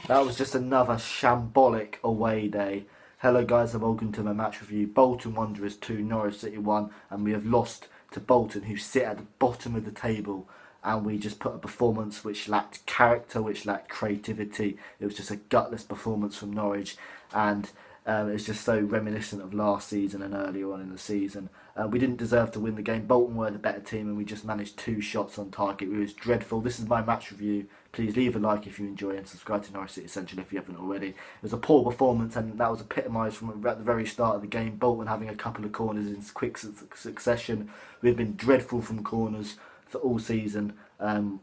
That was just another shambolic away day. Hello guys and welcome to my match review. Bolton Wanderers 2, Norwich City 1, and we have lost to Bolton, who sit at the bottom of the table, and we just put a performance which lacked character, which lacked creativity. It was just a gutless performance from Norwich, and it's just so reminiscent of last season and earlier on in the season. We didn't deserve to win the game. Bolton were the better team and we just managed 2 shots on target. It was dreadful. This is my match review. Please leave a like if you enjoy and subscribe to Norwich City Essential if you haven't already. It was a poor performance and that was epitomised from at the very start of the game. Bolton having a couple of corners in quick succession. We've been dreadful from corners for all season. And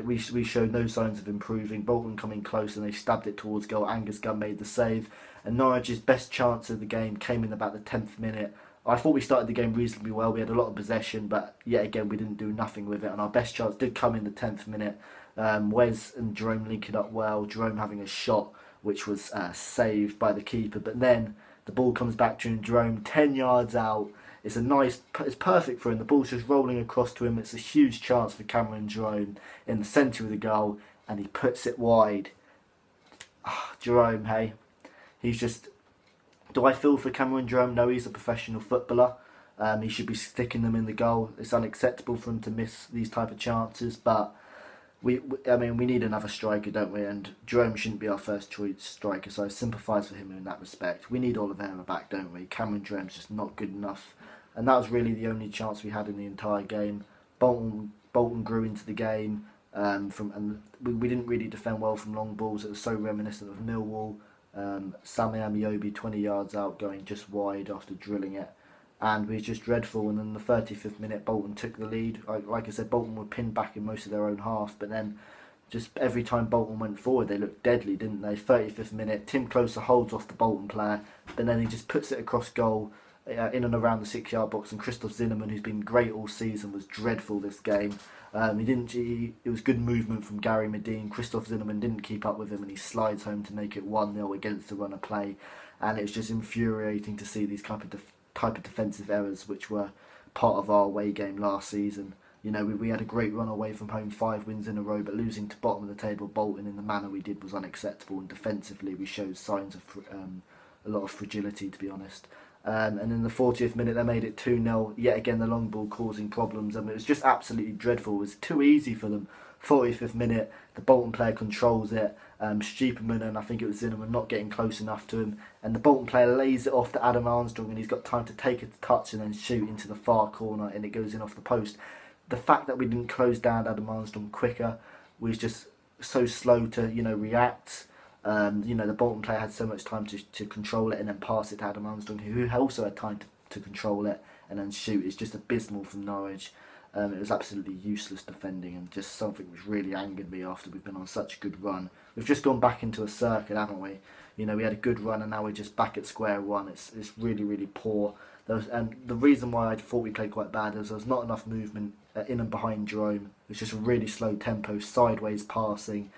we showed no signs of improving. Bolton coming close and they stabbed it towards goal. Angus Gunn made the save. And Norwich's best chance of the game came in about the 10th minute. I thought we started the game reasonably well. We had a lot of possession, but yet again we didn't do nothing with it. And our best chance did come in the 10th minute. Wes and Jerome linking up well. Jerome having a shot which was saved by the keeper. But then the ball comes back to him. Jerome 10 yards out. It's perfect for him. The ball's just rolling across to him. It's a huge chance for Cameron Jerome in the centre of the goal, and he puts it wide. Jerome, hey, he's just. Do I feel for Cameron Jerome? No, he's a professional footballer. He should be sticking them in the goal. It's unacceptable for him to miss these type of chances, but we need another striker, don't we? And Jerome shouldn't be our first choice striker, so I sympathise for him in that respect. We need Oliveira back, don't we? Cameron Jerome's just not good enough. And that was really the only chance we had in the entire game. Bolton grew into the game, and we didn't really defend well from long balls. It was so reminiscent of Millwall. Sami Amiobi 20 yards out, going just wide after drilling it. And we were just dreadful. And then the 35th minute, Bolton took the lead. Like I said, Bolton were pinned back in most of their own half, but then just every time Bolton went forward, they looked deadly, didn't they? 35th minute, Tim Closer holds off the Bolton player, but then he just puts it across goal, in and around the 6-yard box, and Christoph Zinnemann, who's been great all season, was dreadful this game. It was good movement from Gary Medine. Christoph Zinnemann didn't keep up with him, and he slides home to make it 1-0 against the run of play. And it's just infuriating to see these type of defensive errors, which were part of our away game last season. You know, we had a great run away from home, 5 wins in a row, but losing to bottom of the table Bolton in the manner we did was unacceptable. And defensively, we showed signs of a lot of fragility, to be honest. And in the 40th minute, they made it 2-0. Yet again, the long ball causing problems. It was just absolutely dreadful. It was too easy for them. 45th minute, the Bolton player controls it. Stupidman and I think it was Zinnemann not getting close enough to him. And the Bolton player lays it off to Adam Armstrong, and he's got time to take a touch and then shoot into the far corner, and it goes in off the post. The fact that we didn't close down Adam Armstrong quicker was just so slow to, react. The Bolton player had so much time to control it and then pass it to Adam Armstrong, who also had time to control it and then shoot. It's just abysmal from Norwich. It was absolutely useless defending, and just something which really angered me after we've been on such a good run. We've just gone back into a circle, haven't we? We had a good run and now we're just back at square one. It's really, really poor. And the reason why I thought we played quite bad is there was not enough movement in and behind Jerome. It was just a really slow tempo, sideways passing.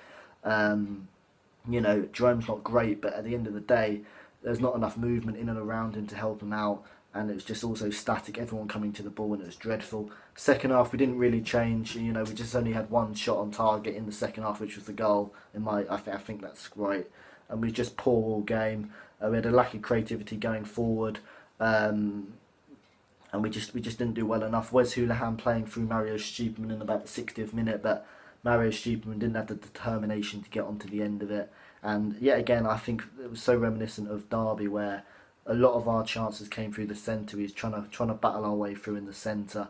Jerome's not great, but at the end of the day, there's not enough movement in and around him to help him out, and it was just also static, everyone coming to the ball, and it was dreadful. Second half, we didn't really change. We just only had 1 shot on target in the second half, which was the goal. I think that's right. And we just poor all game. We had a lack of creativity going forward, and we just didn't do well enough. Wes Hoolahan playing through Mario Stupidman in about the 60th minute, but Mario Stupidman didn't have the determination to get onto the end of it. And yet again, I think it was so reminiscent of Derby, where a lot of our chances came through the centre. We was trying to battle our way through in the centre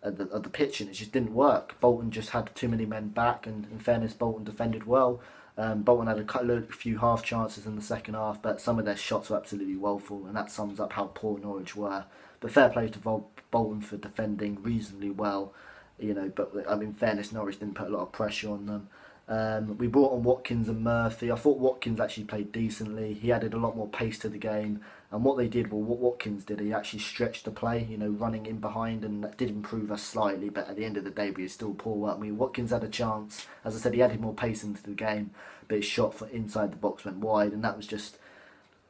of the pitch, and it just didn't work. Bolton just had too many men back, and in fairness, Bolton defended well. Bolton had a few half chances in the second half, but some of their shots were absolutely woeful, and that sums up how poor Norwich were. But fair play to Bolton for defending reasonably well. But in fairness, Norwich didn't put a lot of pressure on them. We brought on Watkins and Murphy. I thought Watkins actually played decently. He added a lot more pace to the game. And what they did, well, what Watkins did, he actually stretched the play, running in behind, and that did improve us slightly. But at the end of the day, we were still poor work. Watkins had a chance. As I said, he added more pace into the game, but his shot for inside the box went wide, and that was just.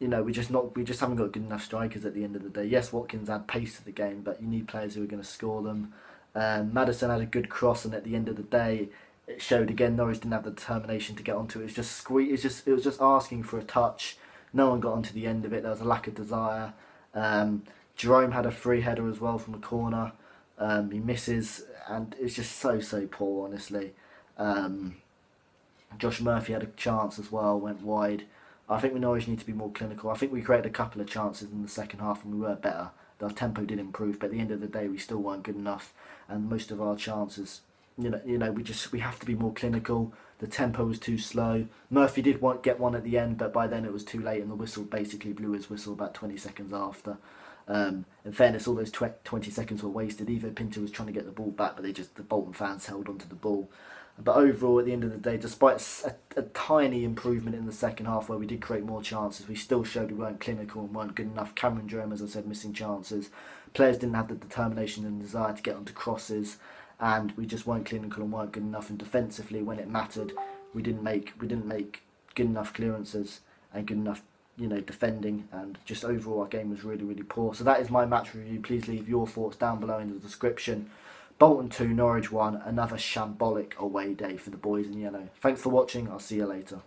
We just haven't got good enough strikers at the end of the day. Yes, Watkins had pace to the game, but you need players who are going to score them. Maddison had a good cross, and at the end of the day, it showed again Norwich didn't have the determination to get onto it. It was just asking for a touch. No one got onto the end of it. There was a lack of desire. Jerome had a free header as well from a corner. He misses, and it's just so poor, honestly. Josh Murphy had a chance as well, went wide. I think we Norwich need to be more clinical. I think we created a couple of chances in the second half and we were better. Our tempo did improve, but at the end of the day, we still weren't good enough. And most of our chances, we have to be more clinical. The tempo was too slow. Murphy did get one at the end, but by then it was too late, and the whistle basically blew his whistle about 20 seconds after. In fairness, all those 20 seconds were wasted. Ivo Pinto was trying to get the ball back, but the Bolton fans held onto the ball. But overall, at the end of the day, despite a tiny improvement in the second half where we did create more chances, we still showed we weren't clinical and weren't good enough. Cameron Jerome, as I said, missing chances. Players didn't have the determination and desire to get onto crosses, and we just weren't clinical and weren't good enough. And defensively, when it mattered, we didn't make good enough clearances and good enough defending, and just overall our game was really poor. So that is my match review. Please leave your thoughts down below in the description. Bolton 2, Norwich 1, another shambolic away day for the boys in yellow. Thanks for watching, I'll see you later.